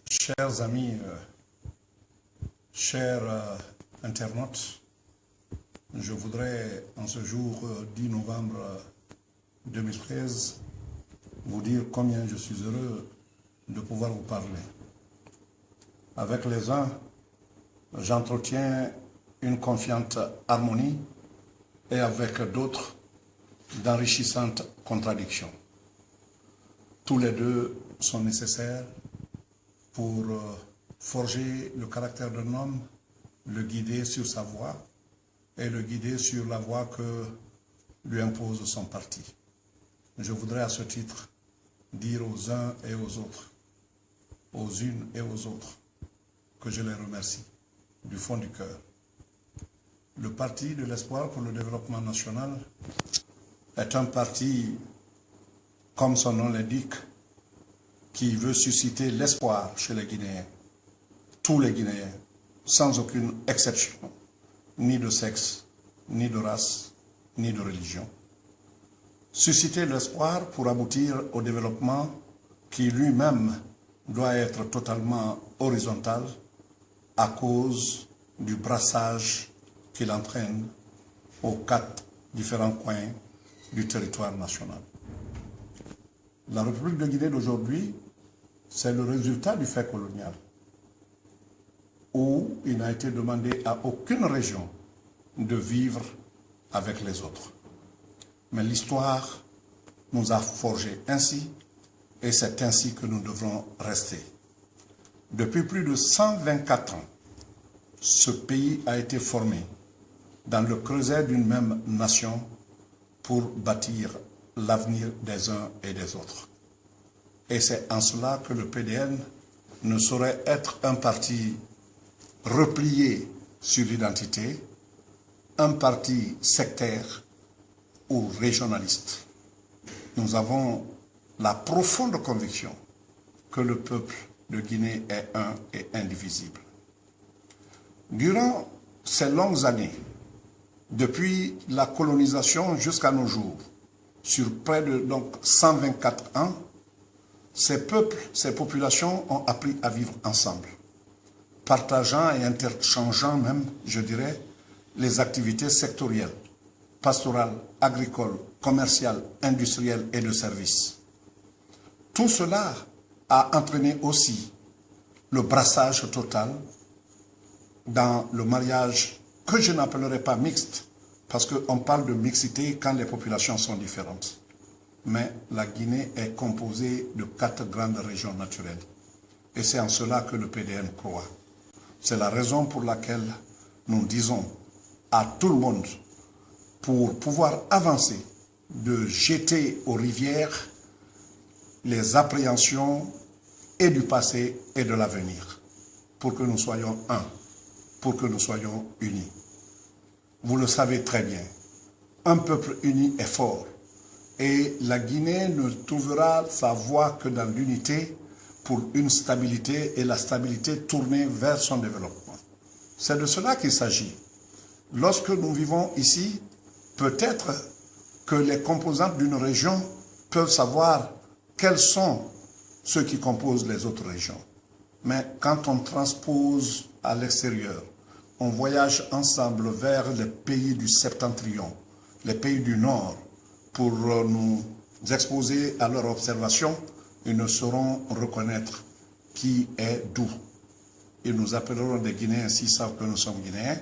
Chers amis, chers internautes, je voudrais en ce jour 10 novembre 2013 vous dire combien je suis heureux de pouvoir vous parler. Avec les uns, j'entretiens une confiante harmonie et avec d'autres, d'enrichissantes contradictions. Tous les deux sont nécessaires pour forger le caractère d'un homme, le guider sur sa voie et le guider sur la voie que lui impose son parti. Je voudrais à ce titre dire aux uns et aux autres, aux unes et aux autres, que je les remercie du fond du cœur. Le Parti de l'Espoir pour le développement national est un parti, comme son nom l'indique, qui veut susciter l'espoir chez les Guinéens, tous les Guinéens, sans aucune exception, ni de sexe, ni de race, ni de religion. Susciter l'espoir pour aboutir au développement qui lui-même doit être totalement horizontal à cause du brassage qu'il entraîne aux 4 différents coins du territoire national. La République de Guinée d'aujourd'hui, c'est le résultat du fait colonial, où il n'a été demandé à aucune région de vivre avec les autres. Mais l'histoire nous a forgés ainsi, et c'est ainsi que nous devrons rester. Depuis plus de 124 ans, ce pays a été formé dans le creuset d'une même nation pour bâtir l'avenir des uns et des autres. Et c'est en cela que le PDN ne saurait être un parti replié sur l'identité, un parti sectaire ou régionaliste. Nous avons la profonde conviction que le peuple de Guinée est un et indivisible. Durant ces longues années, depuis la colonisation jusqu'à nos jours, sur près de 124 ans, ces peuples, ces populations ont appris à vivre ensemble, partageant et interchangeant même, je dirais, les activités sectorielles, pastorales, agricoles, commerciales, industrielles et de services. Tout cela a entraîné aussi le brassage total dans le mariage que je n'appellerai pas mixte, parce qu'on parle de mixité quand les populations sont différentes. Mais la Guinée est composée de 4 grandes régions naturelles. Et c'est en cela que le PDN croit. C'est la raison pour laquelle nous disons à tout le monde, pour pouvoir avancer, de jeter aux rivières les appréhensions et du passé et de l'avenir, pour que nous soyons un, pour que nous soyons unis. Vous le savez très bien, un peuple uni est fort. Et la Guinée ne trouvera sa voie que dans l'unité pour une stabilité et la stabilité tournée vers son développement. C'est de cela qu'il s'agit. Lorsque nous vivons ici, peut-être que les composantes d'une région peuvent savoir quels sont ceux qui composent les autres régions. Mais quand on transpose à l'extérieur, on voyage ensemble vers les pays du septentrion, les pays du nord, pour nous exposer à leur observation, ils ne sauront reconnaître qui est d'où. Ils nous appelleront des Guinéens s'ils savent que nous sommes Guinéens,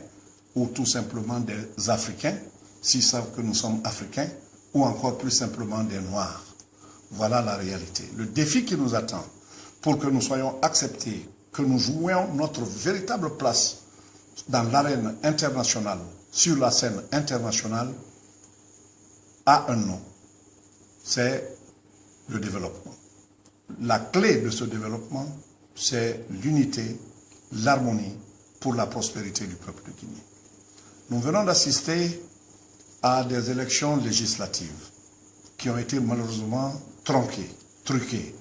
ou tout simplement des Africains s'ils savent que nous sommes Africains, ou encore plus simplement des Noirs. Voilà la réalité. Le défi qui nous attend pour que nous soyons acceptés, que nous jouions notre véritable place dans l'arène internationale, sur la scène internationale, a un nom, c'est le développement. La clé de ce développement, c'est l'unité, l'harmonie pour la prospérité du peuple de Guinée. Nous venons d'assister à des élections législatives qui ont été malheureusement tronquées, truquées.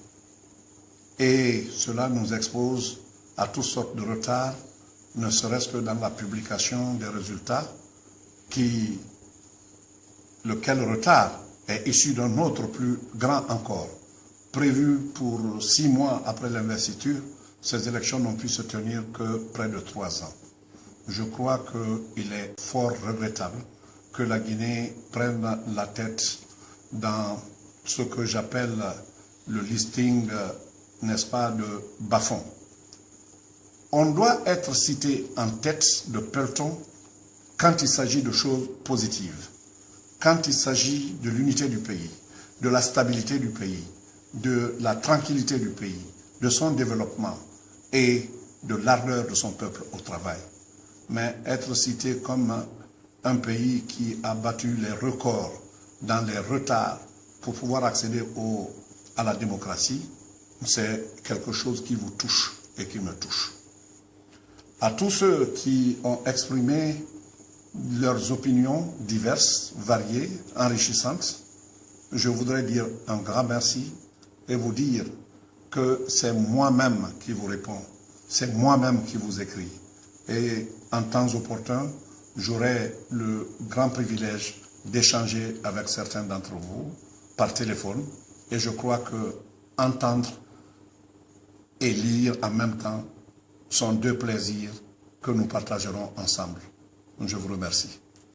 Et cela nous expose à toutes sortes de retards, ne serait-ce que dans la publication des résultats lequel retard est issu d'un autre plus grand encore, prévu pour 6 mois après l'investiture, ces élections n'ont pu se tenir que près de 3 ans. Je crois qu'il est fort regrettable que la Guinée prenne la tête dans ce que j'appelle le listing, n'est-ce pas, de bas-fonds. On doit être cité en tête de peloton quand il s'agit de choses positives, quand il s'agit de l'unité du pays, de la stabilité du pays, de la tranquillité du pays, de son développement et de l'ardeur de son peuple au travail. Mais être cité comme un pays qui a battu les records dans les retards pour pouvoir accéder à la démocratie, c'est quelque chose qui vous touche et qui me touche. À tous ceux qui ont exprimé leurs opinions diverses, variées, enrichissantes, je voudrais dire un grand merci et vous dire que c'est moi-même qui vous réponds, c'est moi-même qui vous écris. Et en temps opportun, j'aurai le grand privilège d'échanger avec certains d'entre vous par téléphone. Et je crois que entendre et lire en même temps sont deux plaisirs que nous partagerons ensemble. Je vous remercie.